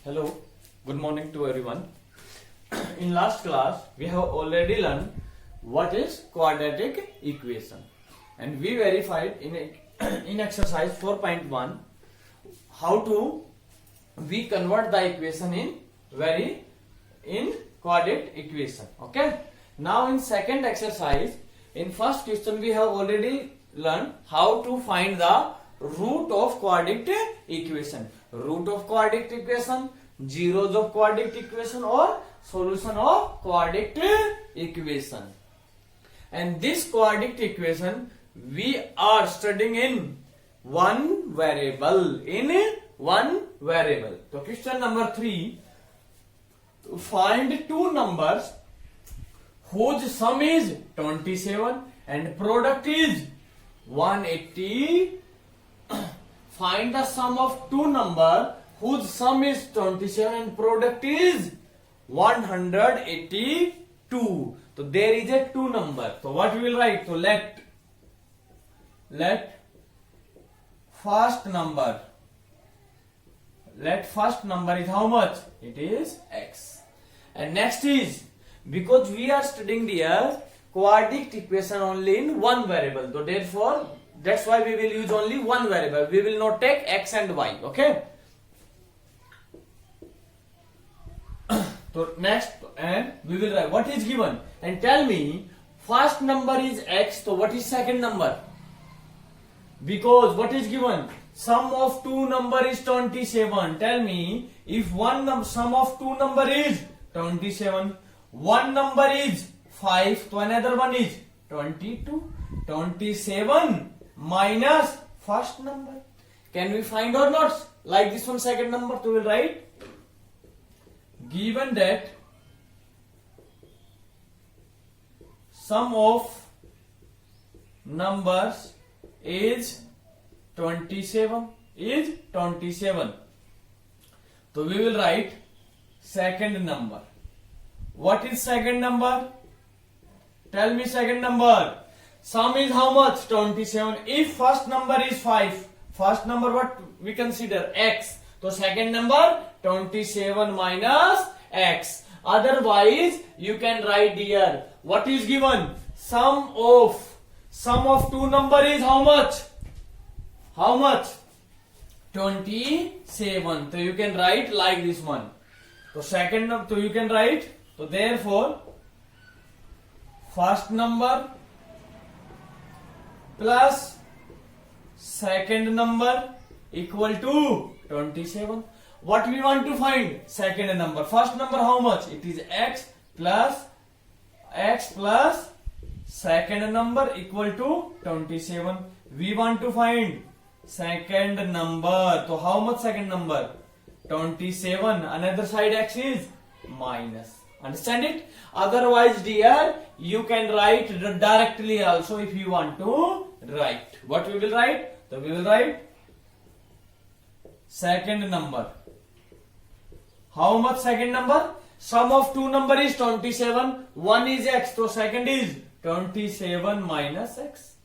Hello, good morning to everyone. In last class, we have already learned what is quadratic equation, and we verified in exercise 4.1 how to we convert the equation in quadratic equation. Okay. Now in second exercise, in first question we have already learned how to find the root of quadratic equation. Root of quadratic equation, zeros of quadratic equation, or solution of quadratic equation. And this quadratic equation we are studying in one variable. So question number 3, to find two numbers whose sum is 27 and product is 180. Find the sum of two numbers whose sum is 27 and product is 182. So there is a two number. So what we will write? So let first number is how much? It is x. And next is, because we are studying here quadratic equation only in one variable, so therefore that's why we will use only one variable. We will not take x and y. Okay. So next, and we will write what is given, and tell me first number is x. So what is second number? Because what is given? Sum of two number is 27. Tell me if sum of two number is 27, one number is 5, so another one is 22. 27 minus first number. Can we find or not? Like this one, second number, so we will write given that sum of numbers is 27. So we will write second number. What is second number? Tell me second number. Sum is how much? 27. If first number is 5, first number what we consider? X. So second number 27 minus x. Otherwise you can write here what is given? Sum of two number is how much? 27. So you can write like this one. So second number, so you can write, so therefore first number plus second number equal to 27. What we want to find? Second number. First number how much? It is x plus second number equal to 27. We want to find second number. So how much second number? 27. Another side x is minus. Understand it? Otherwise dear, you can write directly also if you want to write. What we will write? So we will write second number. How much second number? Sum of two number is 27. One is x. So second is 27 minus x.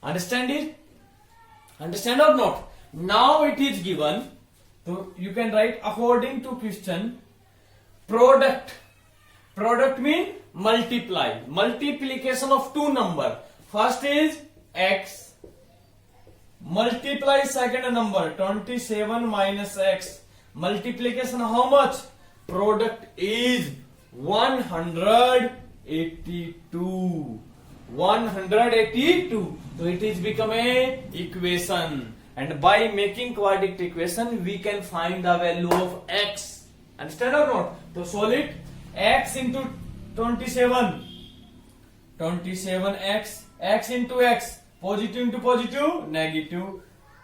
Understand it? Understand or not? Now it is given. So you can write according to question. Product mean multiply. Multiplication of two number. First is x. Multiply second number 27 minus x. Multiplication how much? Product is 182. 182. So it is become a equation. And by making quadratic equation, we can find the value of x. Understand or not? So solve it. X into 27. 27x. X into x. Positive into positive, negative.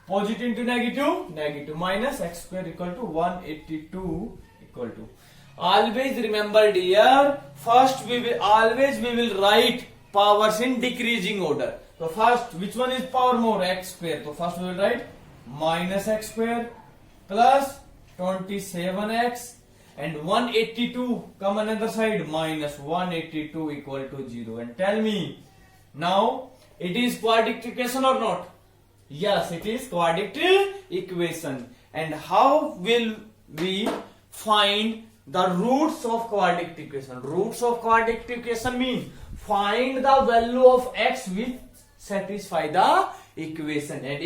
Positive into negative, negative. Minus x square equal to 182 equal to. Always remember dear, first we will write powers in decreasing order. So first, which one is power more? X square. So first we will write minus x square plus 27x and 182 come another side, minus 182 equal to 0. And tell me now, it is quadratic equation or not? Yes, it is quadratic equation. And how will we find the roots of quadratic equation. Roots of quadratic equation means find the value of x which satisfy the equation. And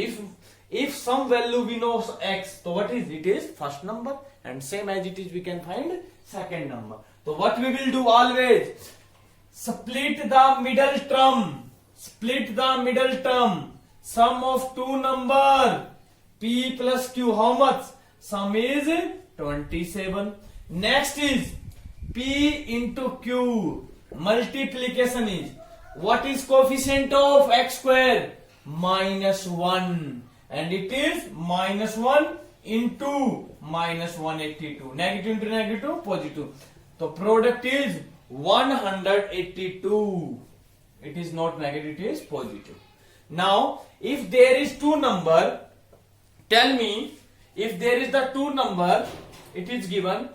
if some value we know x, so what is it? Is first number, and same as it is we can find second number. So what we will do always, split the middle term. Split the middle term. Sum of two number p plus q. How much? Sum is 27. Next is p into q. Multiplication is, what is coefficient of x square? -1. And it is -1 into -182. Negative into negative, positive. So product is 182. It is not negative, it is positive. Now, if there is two number, tell me, if there is the two number, it is given,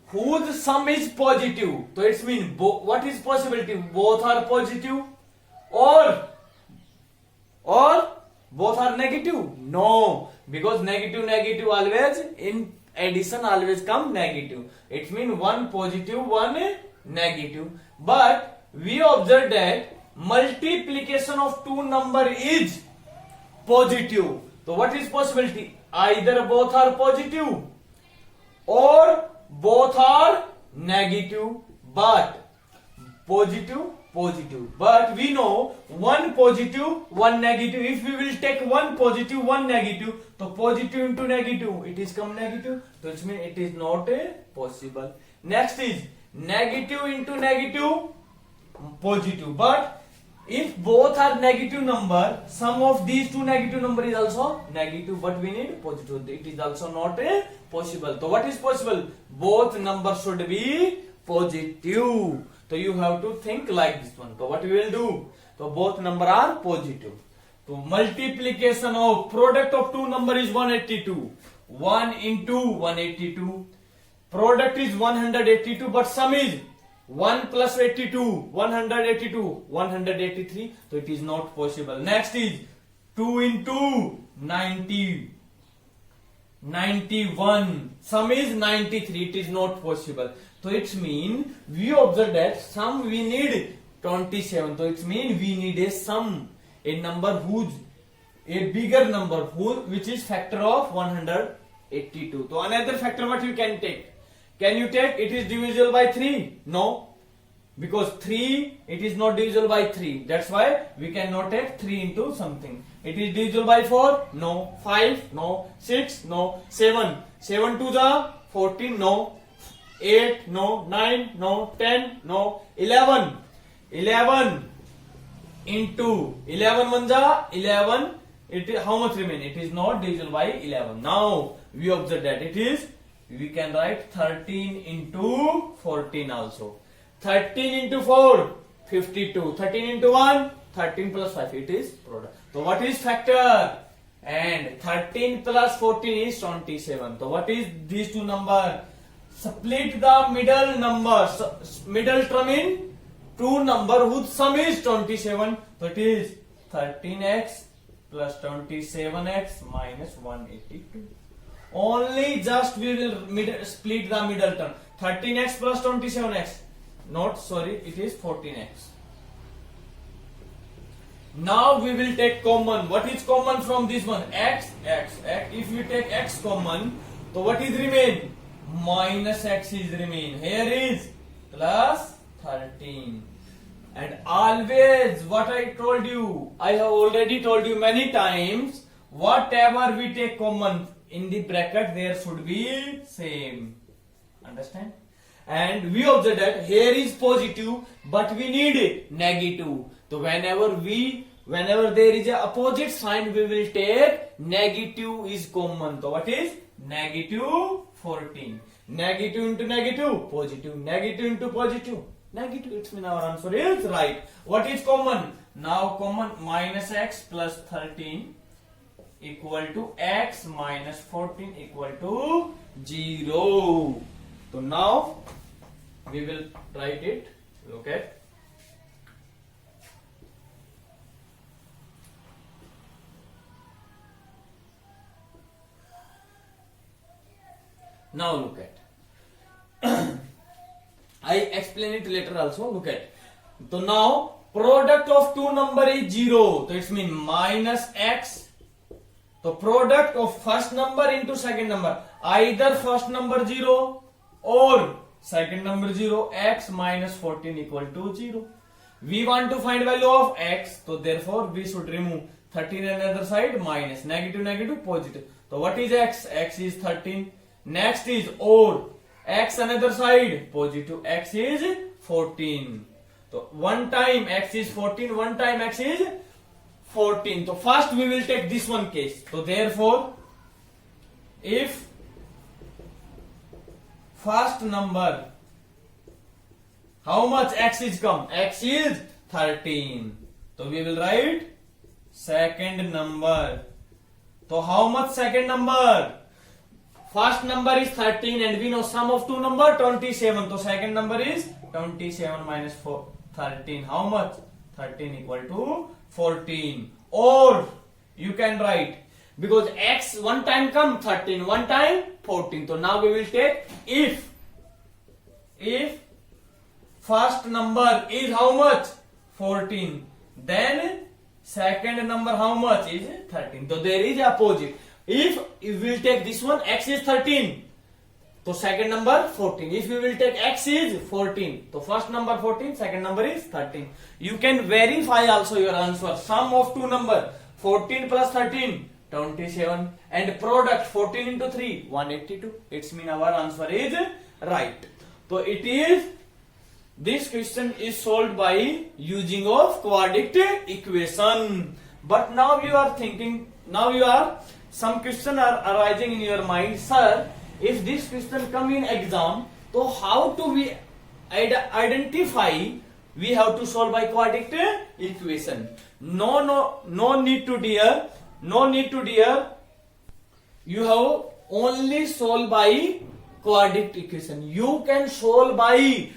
whose sum is positive. So it means what is possibility? Both are positive, or both are negative? No, because negative always in addition always come negative. It means one positive, one negative. But we observe that multiplication of two number is positive. So what is possibility? Either both are positive or both are negative, but positive. But we know one positive, one negative. If we will take one positive, one negative, so positive into negative, it is come negative. So it means it is not possible. Next is negative into negative, positive. But if both are negative number, sum of these two negative number is also negative, but we need positive. It is also not possible. So what is possible? Both numbers should be positive. So you have to think like this one. So what we will do? So both number are positive. So multiplication of product of two number is 182. 1 into 182. Product is 182, but sum is 1 plus 82, 182, 183. So it is not possible. Next is 2 into 90, 91. Sum is 93. It is not possible. So it means we observe that sum we need 27. So it means we need a sum, a number whose a bigger number which is factor of 182. So another factor what you can take? Can you take it is divisible by 3? No, because 3 it is not divisible by 3. That's why we cannot take 3 into something. It is divisible by 4? No. 5? No. 6? No. 7? 7 to the 14? No. 8? No. 9? No. 10? No. 11? 11 into 11 manja 11. It is how much remain? It is not divisible by 11. Now we observe that it is, we can write 13 into 14 also. 13 into 4, 52. 13 into 1, 13 plus 5, it is product. So what is factor? And 13 plus 14 is 27. So what is these two number? Split the middle number, middle term in two number whose sum is 27. So it is 13x plus 27x minus 182. Only just we will split the middle term. 13x plus 27x. Not sorry, it is 14x. Now we will take common. What is common from this one? X. If we take x common, so what is remain? Minus x is remain. Here is plus 13. And always what I told you, I have already told you many times, whatever we take common in the bracket there should be same. Understand? And we observe that here is positive, but we need negative. So whenever there is a opposite sign, we will take negative is common. So what is negative 14? Negative into negative, positive. Negative into positive, negative. It means our answer is right. What is common? Now common minus x plus 13 equal to x minus 14 equal to 0. So now we will write it. Look at. Now look at. I explain it later also. Look at. So now product of two number is 0. So it's mean minus x. So product of first number into second number. Either first number 0 or second number 0. X minus 14 equal to 0. We want to find value of x. So therefore we should remove 13 on the other side, minus negative negative positive. So what is x? X is 13. Next is or x another side positive, x is 14. So one time x is 14, one time x is 14. So first we will take this one case. So therefore if first number, how much x is come? X is 13. So we will write second number. So how much second number? First number is 13 and we know sum of two number 27. So second number is 27 minus 13. How much? 13 equal to 14. Or you can write, because x one time come 13, one time 14. So now we will take if first number is how much? 14. Then second number how much is 13. So there is opposite. If we will take this one, x is 13. So second number 14. If we will take x is 14. So first number 14, second number is 13. You can verify also your answer. Sum of two number 14 plus 13, 27. And product 14 into 3, 182. It's mean our answer is right. So it is, this question is solved by using of quadratic equation. But now you are thinking, some question are arising in your mind, sir, if this question come in exam, so how to we identify we have to solve by quadratic equation? No need to dear. You have only solve by quadratic equation. You can solve by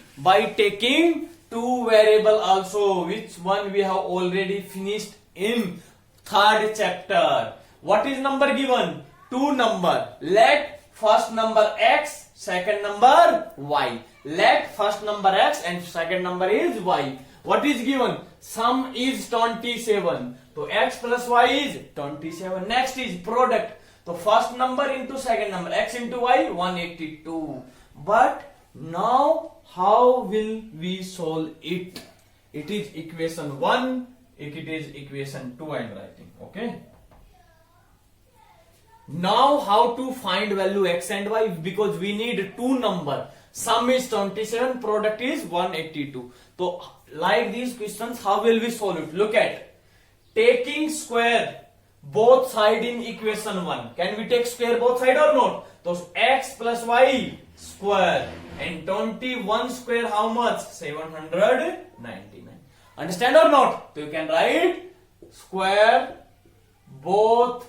taking two variable also, which one we have already finished in third chapter. What is number given? Two number. Let first number x, second number y. Let first number x and second number is y. What is given? Sum is 27. So x plus y is 27. Next is product. So first number into second number, x into y, 182. But now how will we solve it? It is equation 1, it is equation 2 I am writing. Okay. Now how to find value x and y, because we need two number. Sum is 27, product is 182. So like these questions, how will we solve it? Look at, taking square both side in equation 1. Can we take square both side or not? So x plus y square and 21 square how much? 799. Understand or not? So you can write square both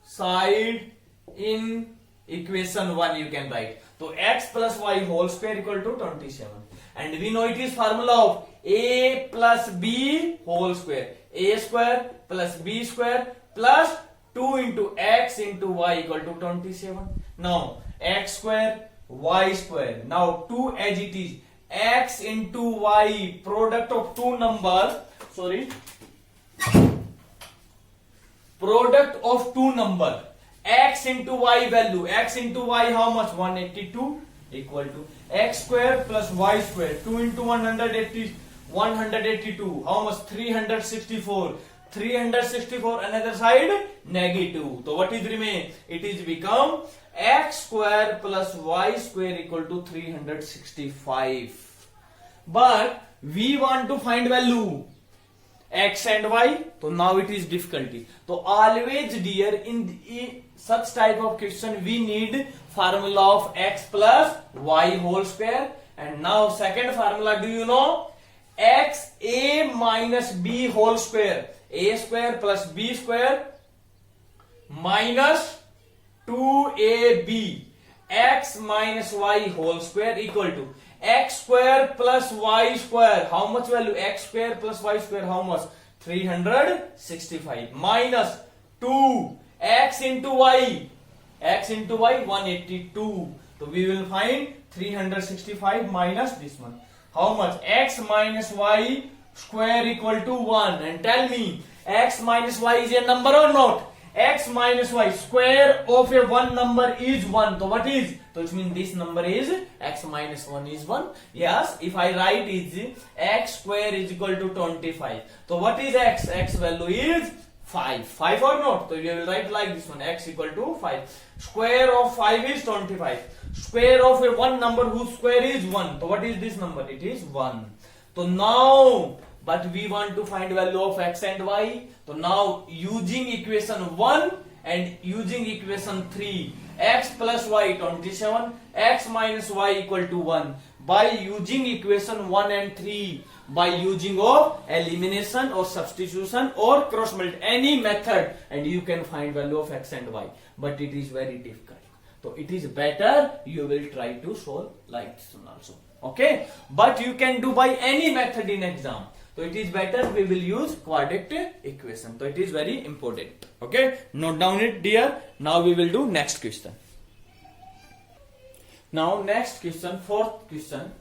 side in equation 1 you can write. So x plus y whole square equal to 27. And we know it is formula of a plus b whole square. A square plus b square plus 2 into x into y equal to 27. Now x square y square. Now 2 as it is. X into y, product of two numbers. Product of two number. X into y value. X into y how much? 182 equal to x square plus y square. 2 into 182. How much? 364. 364 another side negative. So what is remain? It is become x square plus y square equal to 365. But we want to find value x and y. So now it is difficulty. So always dear, in such type of question we need formula of x plus y whole square. And now second formula, do you know? X a minus b whole square. A square plus b square minus 2ab x minus y whole square equal to x square plus y square. How much value? X square plus y square how much? 365 minus 2 x into y. X into y 182. So we will find 365 minus this one. How much? X minus y square equal to 1. And tell me, x minus y is a number or not? X minus y square of a one number is 1. So what is? So it means this number is x minus 1 is 1. Yes, if I write is x square is equal to 25. So what is x? X value is 5. 5 or not? So you will write like this one, x equal to 5. Square of 5 is 25. Square of a one number whose square is 1. So what is this number? It is 1. So now, but we want to find value of x and y. So now using equation 1 and using equation 3, x plus y 27, x minus y equal to 1. By using equation 1 and 3, by using of elimination or substitution or cross multiply, any method, and you can find value of x and y. But it is very difficult. So it is better you will try to solve like this one also. Okay, but you can do by any method in exam. So it is better we will use quadratic equation. So it is very important. Okay, note down it dear. Now we will do next question. Now next question, fourth question.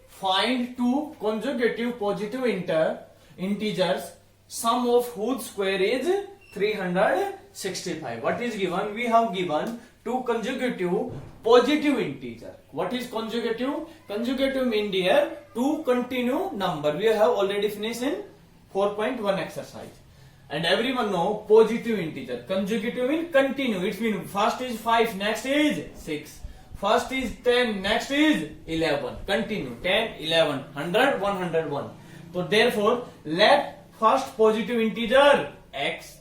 Find two consecutive positive integers, sum of whose square is 365. What is given? We have given two consecutive positive integer. What is consecutive? Consecutive means here two continue number. We have already finished in 4.1 exercise. And everyone know positive integer. Consecutive means continue. It means first is 5, next is 6. First is 10, next is 11. Continue. 10, 11, 100, 101. So therefore, let first positive integer x.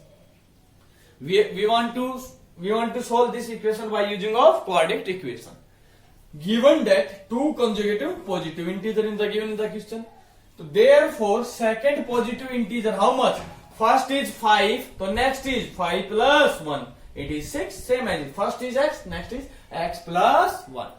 We want to solve this equation by using of quadratic equation. Given that two consecutive positive integer in the given in the question. So therefore, second positive integer how much? First is 5. So next is 5 plus 1. It is 6. Same as it. First is x. Next is x plus 1.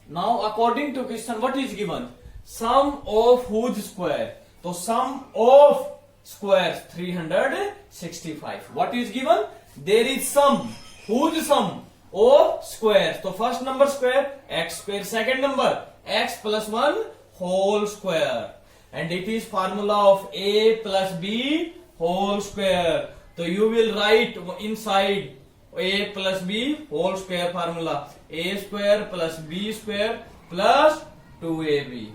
Now according to question, what is given? Sum of whose square? So sum of squares 365. What is given? There is sum. Whose sum? Of squares. So first number square x square. Second number x plus 1 whole square. And it is formula of a plus b whole square. So you will write inside a plus b whole square formula. A square plus b square plus 2ab.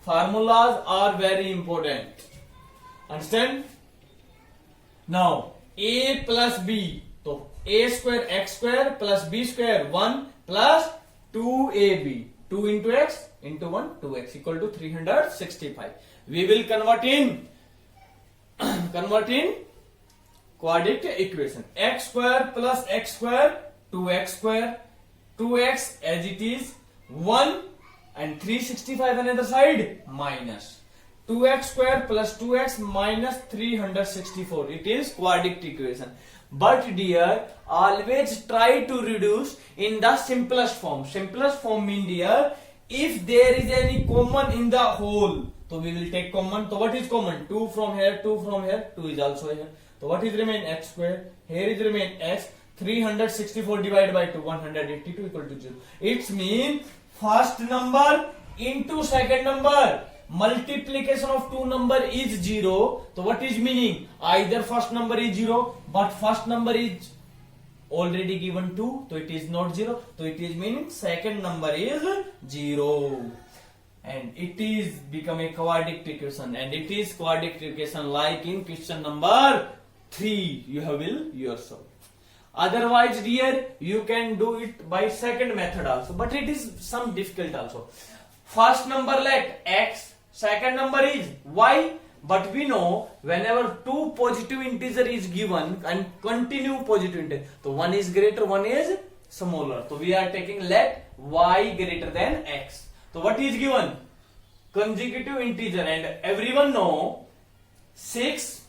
Formulas are very important. Understand? Now a plus b. So a square x square plus b square 1 plus 2ab. 2 into x into 1 2x equal to 365. We will convert in quadratic equation. X square plus x square 2x square, 2x as it is 1 and 365 another side minus 2x square plus 2x minus 364. It is quadratic equation. But dear, always try to reduce in the simplest form. Simplest form means dear, if there is any common in the whole, so we will take common. So what is common? 2 from here, 2 from here, 2 is also here. So what is remain? X square. Here is remain x. 364 divided by 2, 182 equal to 0. It means first number into second number. Multiplication of two number is 0. So what is meaning? Either first number is 0, but first number is already given 2, so it is not 0. So it is meaning second number is 0. And it is become a quadratic equation. And it is quadratic equation like in question number 3. You will yourself. Otherwise, dear, you can do it by second method also. But it is some difficult also. First number let x, second number is y. But we know whenever two positive integer is given and continue positive integer, so one is greater, one is smaller. So we are taking let y greater than x. So what is given? Consecutive integer, and everyone know 6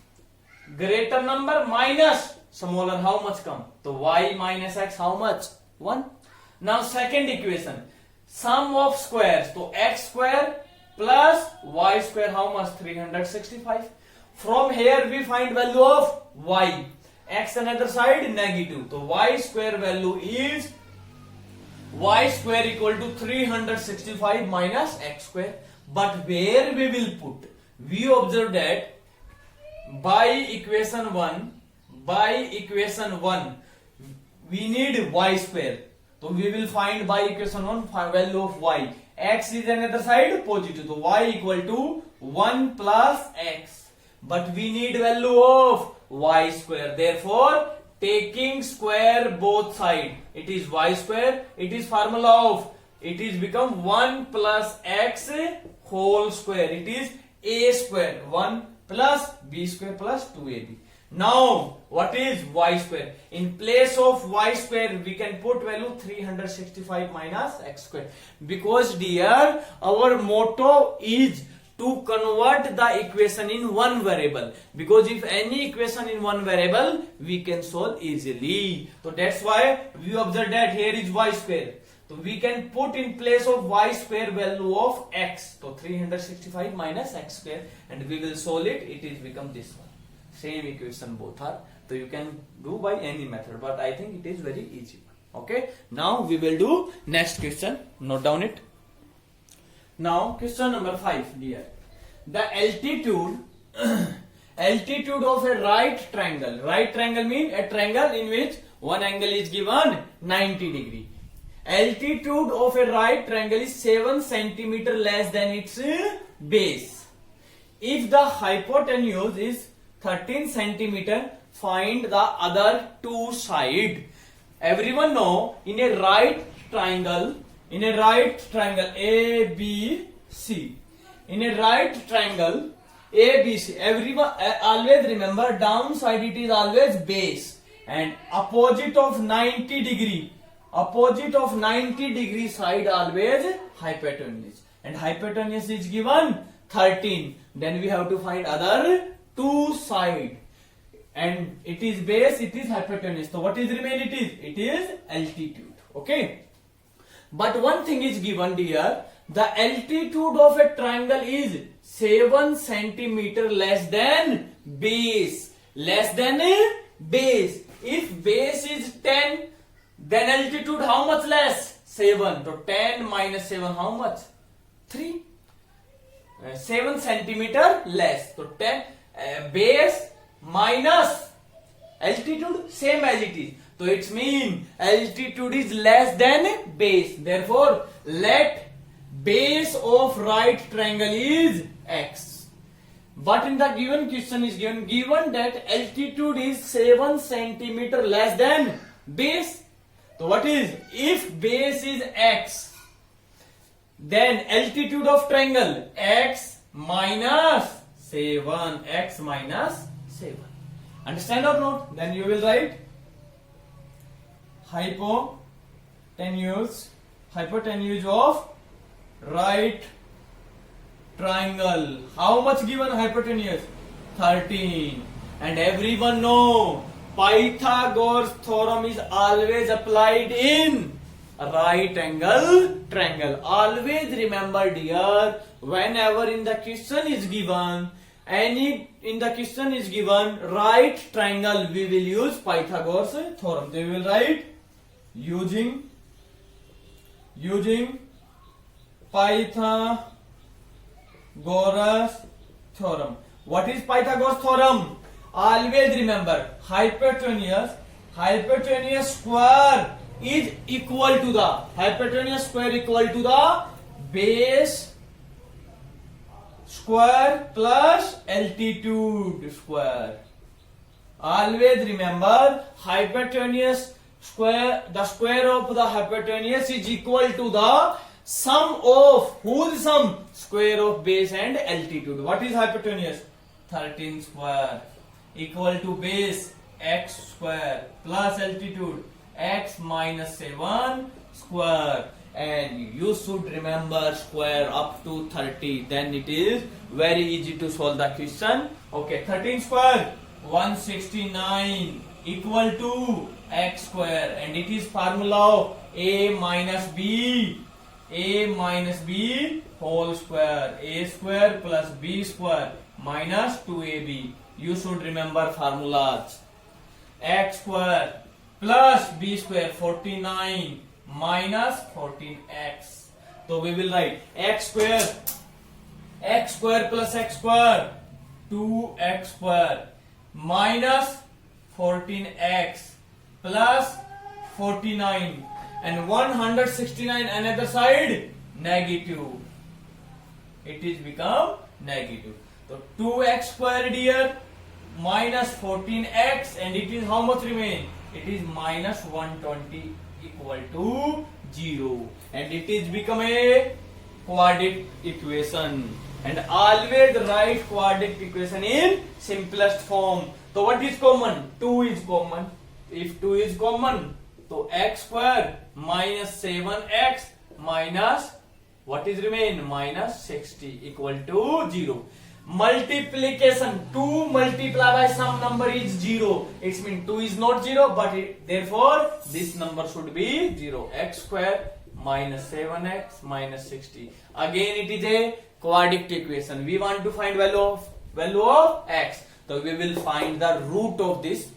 greater number minus smaller how much come? So y minus x how much? 1. Now second equation, sum of squares. So x square plus y square how much? 365. From here we find value of y. X another side negative. So y square value is y square equal to 365 minus x square. But where we will put? We observe that by equation 1, we need y square. So we will find by equation 1 value of y. X is another side positive. So y equal to 1 plus x. But we need value of y square. Therefore, taking square both side, it is y square. It is formula of, it is become 1 plus x whole square. It is a square. 1 plus b square plus 2ab. Now, what is y square? In place of y square, we can put value 365 minus x square. Because dear, our motto is to convert the equation in one variable. Because if any equation in one variable, we can solve easily. So that's why we observe that here is y square. So we can put in place of y square value of x. So 365 minus x square, and we will solve it. It is become this one. Same equation both are. So you can do by any method, but I think it is very easy. Okay. Now we will do next question. Note down it. Now question number 5, dear. The altitude of a right triangle. Right triangle means a triangle in which one angle is given 90 degree. Altitude of a right triangle is 7 centimeter less than its base. If the hypotenuse is 13 centimeter, find the other two sides. Everyone know in a right triangle ABC, in a right triangle ABC, everyone always remember downside it is always base, and opposite of 90 degree side always hypotenuse, and hypotenuse is given 13. Then we have to find other two side, and it is base, it is hypotenuse. So what is remain? It is altitude. Okay. But one thing is given dear, the altitude of a triangle is 7 centimeter less than base. Less than a base. If base is 10, then altitude how much less? 7. So 10 minus 7 how much? 3. 7 centimeter less. So 10 base minus altitude same as it is. So it means altitude is less than base. Therefore, let base of right triangle is x. But in the given question is given that altitude is 7 centimeter less than base. So what is? If base is x, then altitude of triangle x minus 7. X minus 7. Understand or not? Then you will write hypotenuse of right triangle. How much given hypotenuse? 13. And everyone know Pythagoras theorem is always applied in right angle triangle. Always remember dear, whenever in the question is given right triangle, we will use Pythagoras theorem. They will write using Pythagoras theorem. What is Pythagoras theorem? Always remember hypotenuse square is equal to the base square plus altitude square. Always remember hypotenuse square, the square of the hypotenuse is equal to the sum of, whose sum? Square of base and altitude. What is hypotenuse? 13 square equal to base x square plus altitude x minus 7 square. And you should remember square up to 30. Then it is very easy to solve the question. Okay, 13 square 169 equal to x square, and it is formula of a minus b whole square. A square plus b square minus 2ab. You should remember formulas. X square plus b square 49 minus 14x. So we will write x square plus x square 2x square minus 14x plus 49 and 169 another side negative. It is become negative. So 2x square here minus 14x and it is how much remain? It is minus 120 equal to 0 and it is become a quadratic equation. And always write quadratic equation in simplest form. So what is common? 2 is common. If 2 is common, so x square minus 7x minus what is remain? Minus 60 equal to 0. Multiplication, 2 multiply by some number is 0. It means 2 is not 0, but therefore this number should be 0. X square minus 7x minus 60. Again it is a quadratic equation. We want to find value of x. So we will find the root of this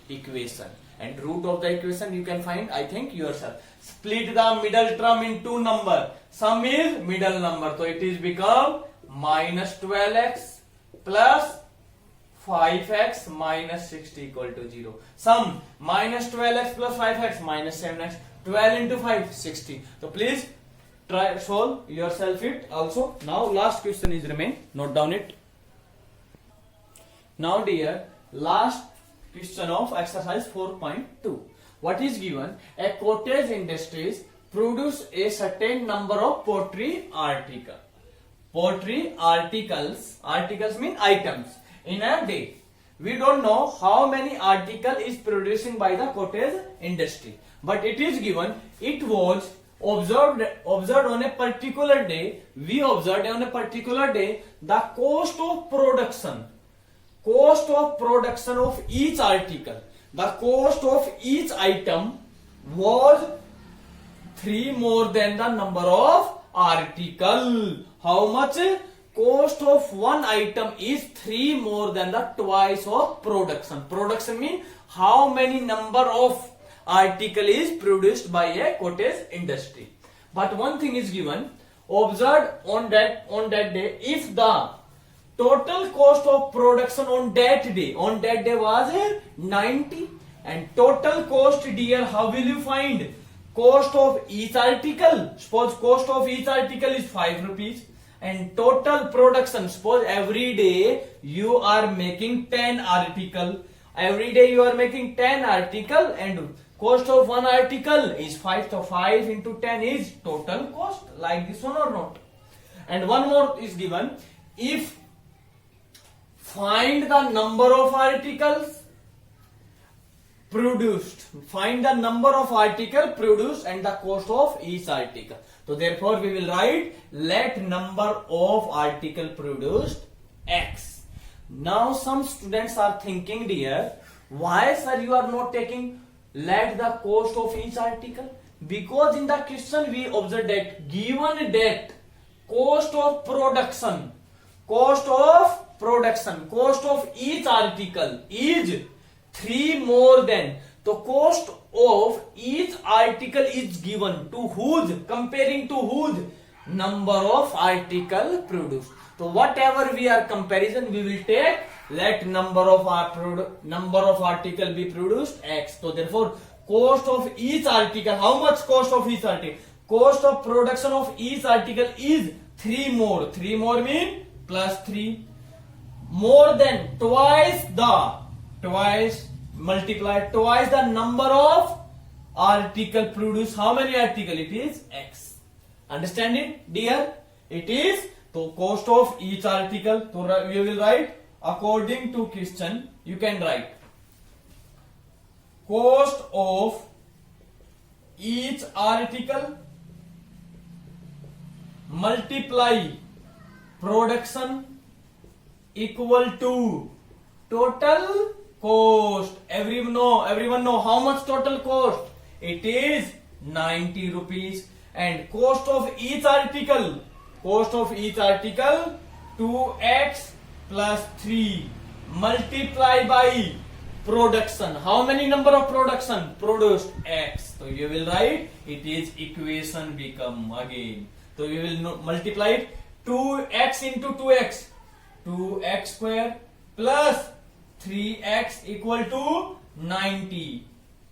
equation. And root of the equation you can find, I think, yourself. Split the middle term in two number. Sum is middle number. So it is become minus 12x plus 5x minus 60 equal to 0. Sum minus 12x plus 5x minus 7x. 12 into 5, 60. So please try solve yourself it also. Now last question is remain. Note down it. Now dear, last question of exercise 4.2. What is given? A cottage industries produce a certain number of poultry articles. Poultry articles mean items in a day. We don't know how many article is producing by the cottage industry, but it is given it was observed on a particular day. We observed on a particular day the cost of production of each article. The cost of each item was 3 more than the number of article. How much? Cost of one item is 3 more than the twice of production. Production means how many number of article is produced by a cottage industry. But one thing is given, observed on that day, if the total cost of production on that day was 90 and total cost dear, how will you find? Cost of each article, suppose cost of each article is 5 rupees and total production, suppose every day you are making 10 article, every day you are making 10 article and cost of one article is 5, so 5 into 10 is total cost, like this one or not? And one more is given, if find the number of articles produced, find the number of article produced and the cost of each article. So therefore we will write let number of article produced x. Now some students are thinking dear, why sir you are not taking let the cost of each article? Because in the question we observed that given that cost of each article is 3 more than, the cost of each article is given to whose, comparing to whose, number of article produced. So whatever we are comparison, we will take let number of article be produced x. So therefore cost of each article, how much cost of each article? Cost of production of each article is 3 more. 3 more mean plus 3 more than twice the number of article produced. How many article? It is x. Understand it dear? It is the cost of each article. So we will write according to question. You can write cost of each article multiply production equal to total cost. Everyone know how much total cost? It is 90 rupees. And cost of each article 2x plus 3 multiply by production. How many number of production produced? X. So you will write it is equation become again. So you will multiply it 2x into 2x, 2x square plus 3x equal to 90.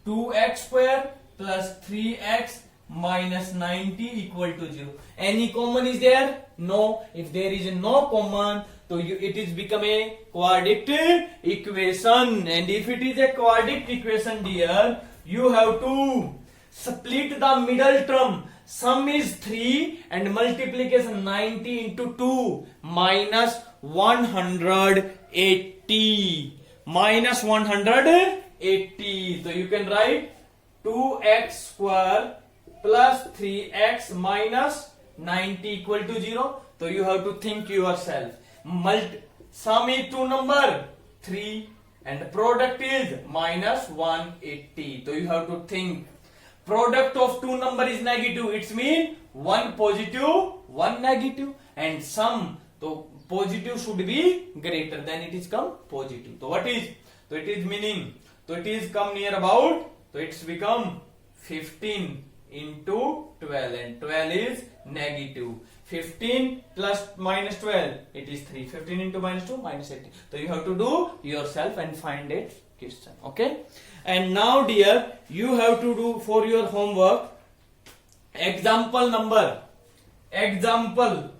2x square plus 3x minus 90 equal to 0. Any common is there? No. If there is no common, so it is become a quadratic equation. And if it is a quadratic equation, dear, you have to split the middle term. Sum is 3 and multiplication 90 into 2 minus 180. Minus 180. So you can write 2x square plus 3x minus 90 equal to 0. So you have to think yourself. Sum is 2 number 3 and product is minus 180. So you have to think. Product of 2 number is negative. It means 1 positive, 1 negative, and sum. So positive should be greater than it is come positive. So what is? So it is meaning. So it is come near about. So it's become 15 into 12 and 12 is negative. 15 plus minus 12, it is 3. 15 into minus 2, minus 18. So you have to do yourself and find it question. Okay. And now, dear, you have to do for your homework example number. Example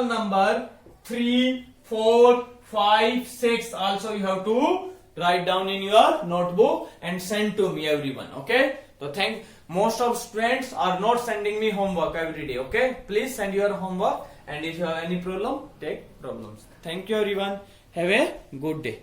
number 3, 4, 5, 6. Also you have to write down in your notebook and send to me, everyone. Okay. So most of students are not sending me homework every day. Okay. Please send your homework, and if you have any problem, take problems. Thank you, everyone. Have a good day.